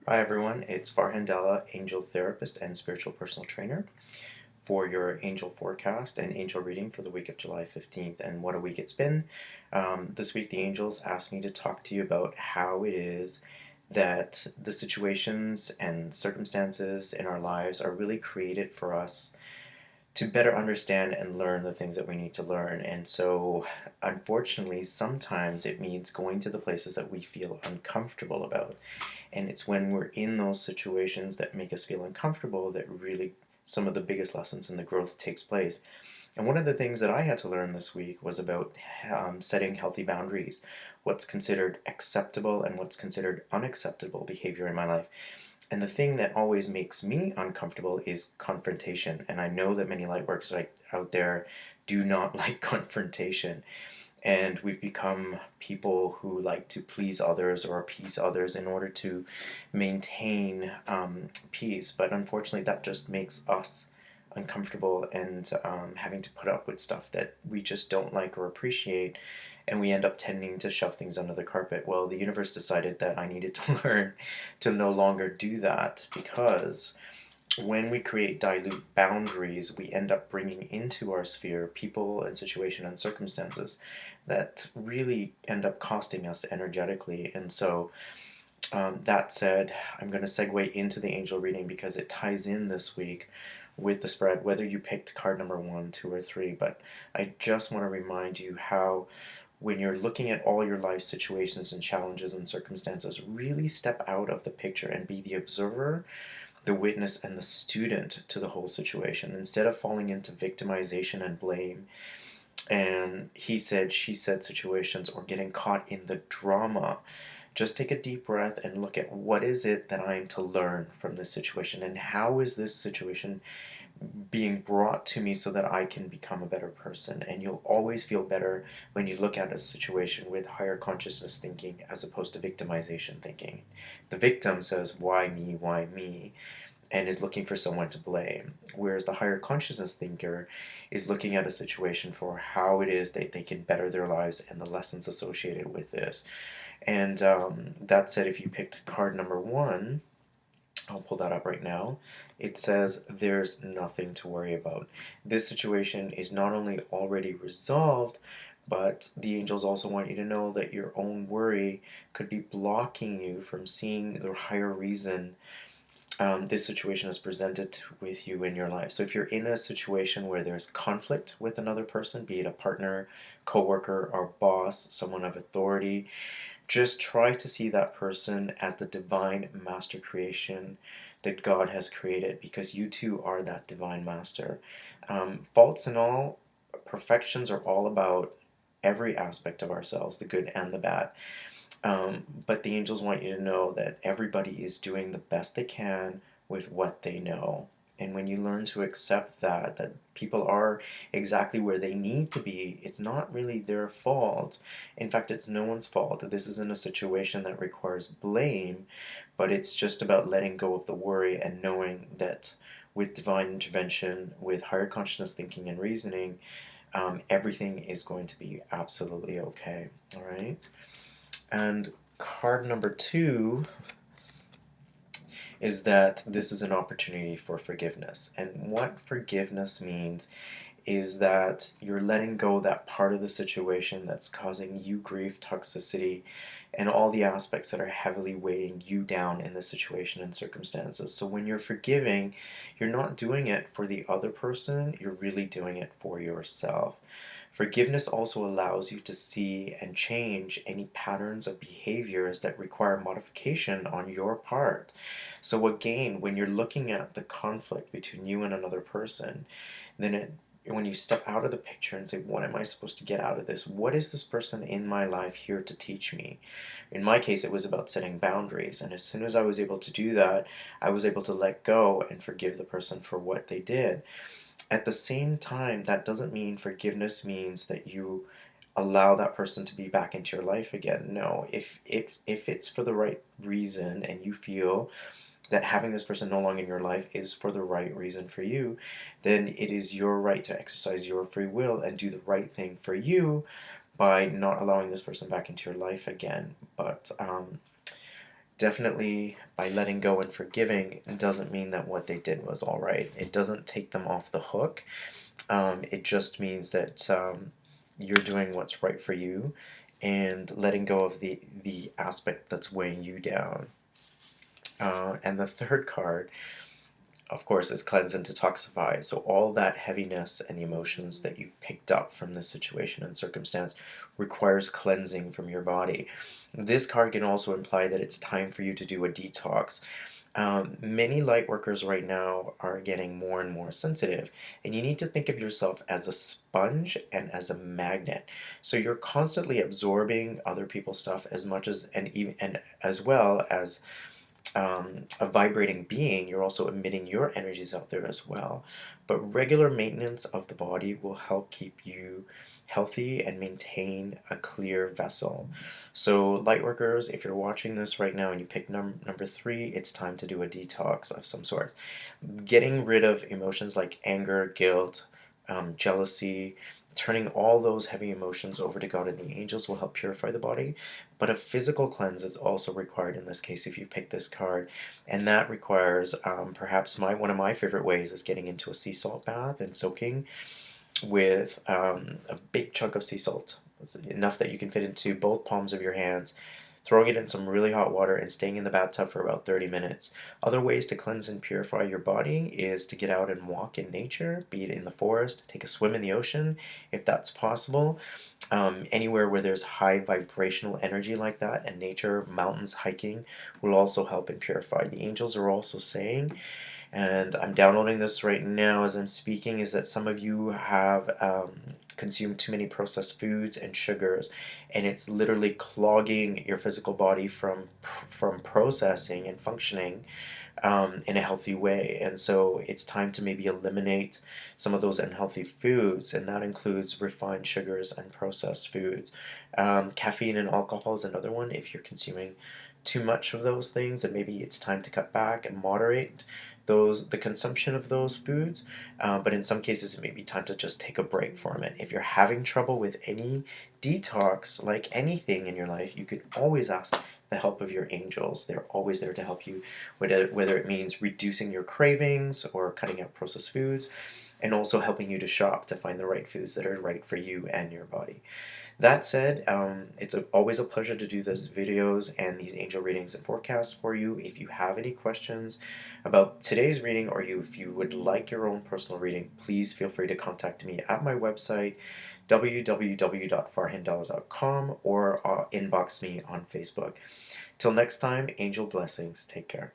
Hi everyone, it's Farhan Della, angel therapist and spiritual personal trainer for your angel forecast and angel reading for the week of July 15th. And what a week it's been. This week, the angels asked me to talk to you about how it is that the situations and circumstances in our lives are really created for us to better understand and learn the things that we need to learn. And so, unfortunately, sometimes it means going to the places that we feel uncomfortable about. And it's when we're in those situations that make us feel uncomfortable that really some of the biggest lessons in the growth takes place. And one of the things that I had to learn this week was about setting healthy boundaries, what's considered acceptable and what's considered unacceptable behavior in my life. And the thing that always makes me uncomfortable is confrontation. And I know that many light workers out there do not like confrontation. And we've become people who like to please others or appease others in order to maintain peace. But unfortunately, that just makes us uncomfortable and having to put up with stuff that we just don't like or appreciate. And we end up tending to shove things under the carpet. Well, the universe decided that I needed to learn to no longer do that, because when we create dilute boundaries, we end up bringing into our sphere people and situation and circumstances that really end up costing us energetically. And so, that said, I'm going to segue into the angel reading because it ties in this week with the spread, whether you picked card number 1, 2, or 3. But I just want to remind you how, when you're looking at all your life situations and challenges and circumstances, really step out of the picture and be the observer, the witness, and the student to the whole situation instead of falling into victimization and blame and he said, she said situations or getting caught in the drama. Just take a deep breath and look at what is it that I am to learn from this situation, and how is this situation being brought to me so that I can become a better person. And you'll always feel better when you look at a situation with higher consciousness thinking as opposed to victimization thinking. The victim says, why me, why me? And is looking for someone to blame. Whereas the higher consciousness thinker is looking at a situation for how it is that they can better their lives and the lessons associated with this. And that said, if you picked card number 1, I'll pull that up right now. It says, there's nothing to worry about. This situation is not only already resolved, but the angels also want you to know that your own worry could be blocking you from seeing the higher reason this situation is presented with you in your life. So if you're in a situation where there's conflict with another person, be it a partner, coworker, or boss, someone of authority, just try to see that person as the divine master creation that God has created, because you too are that divine master. Faults and all, perfections are all about every aspect of ourselves, the good and the bad. But the angels want you to know that everybody is doing the best they can with what they know. And when you learn to accept that people are exactly where they need to be, it's not really their fault. In fact, it's no one's fault. This isn't a situation that requires blame, but it's just about letting go of the worry and knowing that with divine intervention, with higher consciousness thinking and reasoning, everything is going to be absolutely okay. All right? And card number 2 is that this is an opportunity for forgiveness. And what forgiveness means is that you're letting go that part of the situation that's causing you grief, toxicity, and all the aspects that are heavily weighing you down in the situation and circumstances. So when you're forgiving, you're not doing it for the other person, you're really doing it for yourself. Forgiveness also allows you to see and change any patterns of behaviors that require modification on your part. So again, when you're looking at the conflict between you and another person, then when you step out of the picture and say, what am I supposed to get out of this? What is this person in my life here to teach me? In my case, it was about setting boundaries. And as soon as I was able to do that, I was able to let go and forgive the person for what they did. At the same time, that doesn't mean forgiveness means that you allow that person to be back into your life again. No, if it's for the right reason and you feel that having this person no longer in your life is for the right reason for you, then it is your right to exercise your free will and do the right thing for you by not allowing this person back into your life again. But Definitely, by letting go and forgiving doesn't mean that what they did was all right. It doesn't take them off the hook. It just means that you're doing what's right for you and letting go of the aspect that's weighing you down. And the third card, of course, is cleanse and detoxify. So all that heaviness and the emotions that you've picked up from this situation and circumstance requires cleansing from your body. This card can also imply that it's time for you to do a detox. Many light workers right now are getting more and more sensitive, and you need to think of yourself as a sponge and as a magnet. So you're constantly absorbing other people's stuff as much as and as well as a vibrating being, you're also emitting your energies out there as well. But regular maintenance of the body will help keep you healthy and maintain a clear vessel. So, lightworkers, if you're watching this right now and you pick number three, it's time to do a detox of some sort. Getting rid of emotions like anger, guilt, jealousy, turning all those heavy emotions over to God and the angels will help purify the body. But a physical cleanse is also required in this case if you pick this card, and that requires perhaps one of my favorite ways is getting into a sea salt bath and soaking with a big chunk of sea salt. It's enough that you can fit into both palms of your hands, throwing it in some really hot water and staying in the bathtub for about 30 minutes. Other ways to cleanse and purify your body is to get out and walk in nature, be it in the forest, take a swim in the ocean if that's possible. Anywhere where there's high vibrational energy like that, and nature, mountains, hiking will also help and purify. The angels are also saying, and I'm downloading this right now as I'm speaking, is that some of you have consumed too many processed foods and sugars, and it's literally clogging your physical body from processing and functioning in a healthy way. And so it's time to maybe eliminate some of those unhealthy foods, and that includes refined sugars and processed foods. Caffeine and alcohol is another one. If you're consuming too much of those things, and maybe it's time to cut back and moderate the consumption of those foods. But in some cases, it may be time to just take a break from it. If you're having trouble with any detox, like anything in your life, you could always ask the help of your angels. They're always there to help you, whether it means reducing your cravings or cutting out processed foods, and also helping you to shop to find the right foods that are right for you and your body. That said, it's always a pleasure to do these videos and these angel readings and forecasts for you. If you have any questions about today's reading, or if you would like your own personal reading, please feel free to contact me at my website, www.farhandala.com, or inbox me on Facebook. Till next time, angel blessings. Take care.